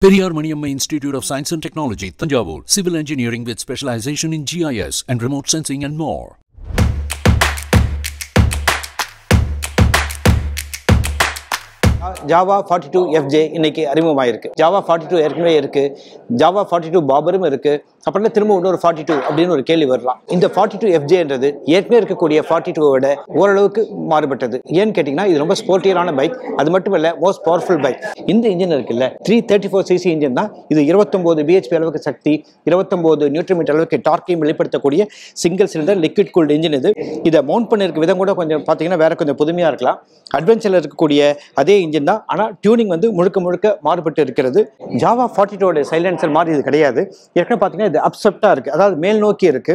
Periyar Maniamma Institute of Science and Technology, Thanjavur, Civil Engineering with specialization in GIS and remote sensing and more. Java 42FJ இன்னைக்கு அறிமுகமாயிருக்கு. Java 42 ஏற்கனவே இருக்கு. Java 42 பாபரும் இருக்கு. அப்புறம் திரும்ப இன்னொரு 42 அப்படின்னு ஒரு கேள்வி வரலாம். இந்த 42FJன்றது ஏற்கனவே இருக்கக்கூடிய 42 விட ஓரளவுக்கு மாறுபட்டது. ஏன்னு கேட்டீங்கன்னா இது ரொம்ப ஸ்போர்ட்டியரான பைக். அது மட்டும் இல்ல மோஸ்ட் பவர்ஃபுல் பைக். இந்த இன்ஜின் இருக்குல்ல 334cc இன்ஜின் தான். இது 29 bhp அளவுக்கு சக்தி, 29 நியூட்டன் மீட்டர் அளவுக்கு டார்க்கையும் வெளிப்படுத்தக்கூடிய single cylinder liquid cooled engine இது. இதை மவுண்ட் பண்ணிருக்க விதம் கூட கொஞ்சம் பார்த்தீங்கன்னா வேற கொஞ்சம் புதுமையா இருக்கலாம். அட்வென்ச்சர்ல இருக்கக்கூடிய அதே இன்ஜின் தான், ஆனா டியூனிங் வந்து முழுக்க மாறுபட்டு இருக்கிறது. Java 42 சைலன்சர் மாதிரி இது கிடையாது. ஏற்கனவே பார்த்தீங்கன்னா இது அப்செப்டா இருக்கு, அதாவது மேல் நோக்கி இருக்கு.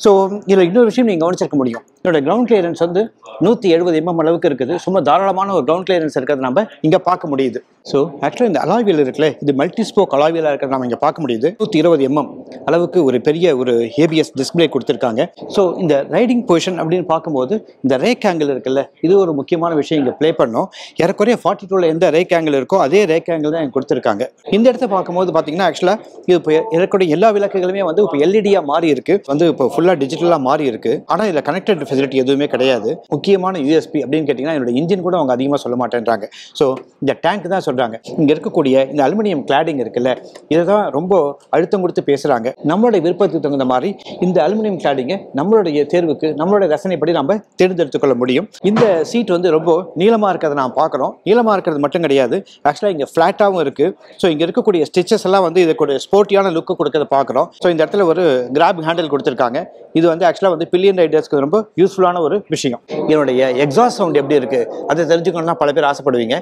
ஸோ இதில் இன்னொரு விஷயம் நீங்கள் கவனிச்சிருக்க முடியும். இதோட கிரவுண்ட் கிளியரன்ஸ் வந்து 170 mm அளவுக்கு இருக்குது. சும்மா தாராளமான ஒரு கிரவுண்ட் கிளியரன்ஸ் இருக்கிறது நம்ம இங்கே பார்க்க முடியுது. ஸோ ஆக்சுவலாக இந்த அலாய்வியல் இருக்குல்ல, இது மல்டி ஸ்போக் அலாய்வியலாக இருக்கிறது நம்ம இங்கே பார்க்க முடியுது. 120 mm அளவுக்கு ஒரு பெரிய ஒரு ABS டிஸ்பிளே கொடுத்துருக்காங்க. ஸோ இந்த ரைடிங் பொசிஷன் அப்படின்னு பார்க்கும்போது இந்த ரேக் ஆங்கிள் இருக்குல்ல, இது ஒரு முக்கியமான விஷயம் இங்கே ப்ளே பண்ணோம். ஏறக்குறைய 42ல் எந்த ரேக் ஆங்கிள் இருக்கோ அதே ரேக் ஆங்கிள் தான் கொடுத்துருக்காங்க. இந்த இடத்த பார்க்கும்போது பார்த்தீங்கன்னா ஆக்சுவலாக இது இப்போ ஏறக்குறைய எல்லா விளக்குகளுமே வந்து இப்போ எல்இடியாக மாறி இருக்கு, வந்து இப்போ ஃபுல்லாக டிஜிட்டலாக மாறி இருக்கு. ஆனால் இதில் கனெக்டட் ஃபெசிலிட்டி எதுவுமே கிடையாது. முக்கியமான USP அப்படின்னு கேட்டிங்கன்னா என்னோட இன்ஜின் கூட அவங்க அதிகமாக சொல்ல மாட்டேன்றாங்க. ஸோ இந்த டேங்க் தான் சொல்கிறாங்க. இங்கே இருக்கக்கூடிய இந்த அலுமினியம் கிளாடிங் இருக்குல்ல, இதை தான் ரொம்ப அழுத்தம் கொடுத்து பேசுகிறாங்க. நம்மளுடைய விருப்பத்துக்கு தகுந்த மாதிரி இந்த அலுமினியம் கிளாடிங்கை நம்மளுடைய தேர்வுக்கு நம்மளுடைய ரசனைப்படி நம்ம தேர்ந்தெடுத்துக் கொள்ள முடியும். இந்த சீட் வந்து ரொம்ப நீளமாக இருக்கிறத நான் பார்க்குறோம். நீளமாக இருக்கிறது மட்டும் கிடையாது, ஆக்சுவலாக இங்கே ஃப்ளாட்டாகவும் இருக்குது. ஸோ இங்கே இருக்கக்கூடிய ஸ்டிச்சஸ் எல்லாம் வந்து இதுக்கு ஸ்போர்ட்டியான லுக்கு கொடுக்கறத பார்க்குறோம். ஸோ இந்த இடத்துல ஒரு கிராப் ஹேண்டில் கொடுத்துருக்காங்க. இது வந்து ஆக்சுவலாக வந்து பில்லியன் ரைடர்ஸ்க்கு ரொம்ப யூஸ்ஃபுல்லான ஒரு விஷயம். என்னுடைய எக்ஸாஸ்ட் சவுண்ட் எப்படி இருக்குது அதை தெரிஞ்சுக்கணும்னா பல பேர் ஆசைப்படுவீங்க.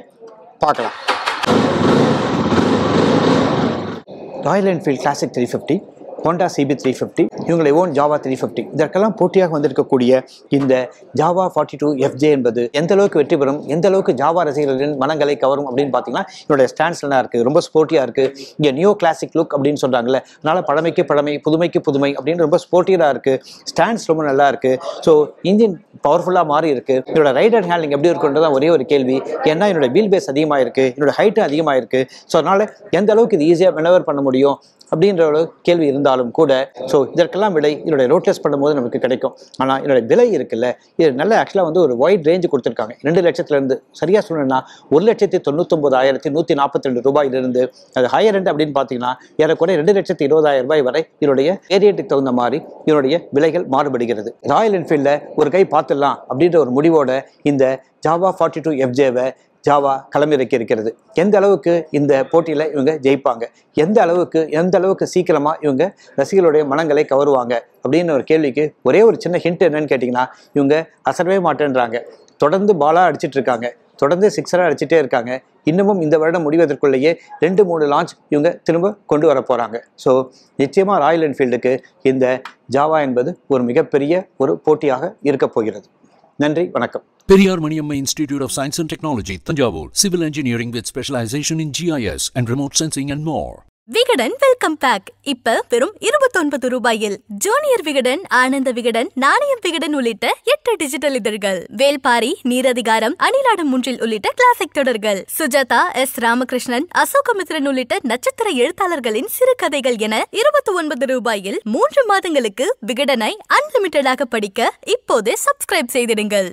பார்க்கலாம். Royal Enfield classic 350, Honda CB 350, இவங்களை ஓன் Java 350, இதற்கெல்லாம் போட்டியாக வந்திருக்கக்கூடிய இந்த Java 42FJ என்பது எந்த அளவுக்கு வெற்றி பெறும், எந்த அளவுக்கு ஜாவா ரசிகர்களின் மனங்களை கவரும் அப்படின்னு பார்த்தீங்கன்னா இதோட ஸ்டாண்ட்ஸ்லாம் இருக்குது. ரொம்ப ஸ்போர்ட்டியாக இருக்குது. இங்கே நியோ கிளாசிக் லுக் அப்படின்னு சொல்கிறாங்கல்ல, அதனால் பழமைக்கு பழமை, புதுமைக்கு புதுமை அப்படின்னு ரொம்ப ஸ்போர்ட்டியாக இருக்குது. ஸ்டாண்ட்ஸ் ரொம்ப நல்லா இருக்குது. ஸோ இன்ஜின் பவர்ஃபுல்லாக மாறி இருக்குது. இதோட ரைடர் ஹேண்ட்லிங் எப்படி இருக்குன்றதான் ஒரே ஒரு கேள்வி. ஏன்னா என்னோட வீல் பேஸ் அதிகமாக இருக்குது, என்னோட ஹைட்டு அதிகமாக இருக்குது. ஸோ அதனால் எந்த அளவுக்கு இது ஈஸியாக மெனவர் பண்ண முடியும் அப்படின்ற ஒரு கேள்வி இருந்தாலும் கூட ஸோ இதற்கெல்லாம் விலை இதோட ரோட் டெஸ்ட் பண்ணும்போது நமக்கு கிடைக்கும். ஆனால் இதோட விலை இருக்குல்ல, இது நல்ல ஆக்சுவலாக வந்து ஒரு வைட் ரேஞ்சு கொடுத்துருக்காங்க. 2 லட்சத்துலேருந்து சரியாக சொல்லணும்னா 1,99,142 ரூபாயிலிருந்து அது ஹையர் எண்ட் அப்படின்னு பார்த்தீங்கன்னா ஏறக்குறைய 2,20,000 ரூபாய் வரை இதனுடைய ஏரியட்டுக்கு தகுந்த மாதிரி இதனுடைய விலைகள் மாறுபடுகிறது. ராயல் என்ஃபீல்டில் ஒரு கை பார்த்துடலாம் அப்படின்ற ஒரு முடிவோட இந்த Java 42FJவை ஜாவா களமிறக்கி இருக்கிறது. எந்த அளவுக்கு இந்த போட்டியில் இவங்க ஜெயிப்பாங்க, எந்த அளவுக்கு சீக்கிரமாக இவங்க ரசிகர்களுடைய மனங்களை கவருவாங்க அப்படின்னு ஒரு கேள்விக்கு ஒரே ஒரு சின்ன ஹிண்ட் என்னன்னு கேட்டிங்கன்னா இவங்க அசரவே மாட்டேன்றாங்க. தொடர்ந்து பாலாக அடிச்சிட்டு இருக்காங்க, தொடர்ந்து சிக்ஸராக அடிச்சுட்டே இருக்காங்க. இன்னமும் இந்த வருடம் முடிவதற்குள்ளேயே 2-3 லான்ச் இவங்க திரும்ப கொண்டு வர போகிறாங்க. ஸோ நிச்சயமாக ராயல் என்ஃபீல்டுக்கு இந்த ஜாவா என்பது ஒரு மிகப்பெரிய ஒரு போட்டியாக இருக்க போகிறது. நன்றி, வணக்கம். Periyar Maniamma Institute of Science and Technology, Thanjavur, Civil Engineering with specialization in GIS and remote sensing and more. Vikatan welcome back இப்ப வெறும் 29 ரூபாயில் ஜூனியர் விகடன், ஆனந்த விகடன், நாணயம் விகடன் உள்ளிட்ட 8 டிஜிட்டல் இதழ்கள், வேல்பாரி, நீரதிகாரம், அணிலாடும் முன்றில் உள்ளிட்ட கிளாசிக் தொடர்கள், சுஜாதா, S. ராமகிருஷ்ணன், அசோகமித்ரன் உள்ளிட்ட நட்சத்திர எழுத்தாளர்களின் சிறுகதைகள் என 29 ரூபாயில் 3 மாதங்களுக்கு விகடனை அன்லிமிட்டடாக படிக்க இப்போதே சப்ஸ்கிரைப் செய்திடுங்கள்.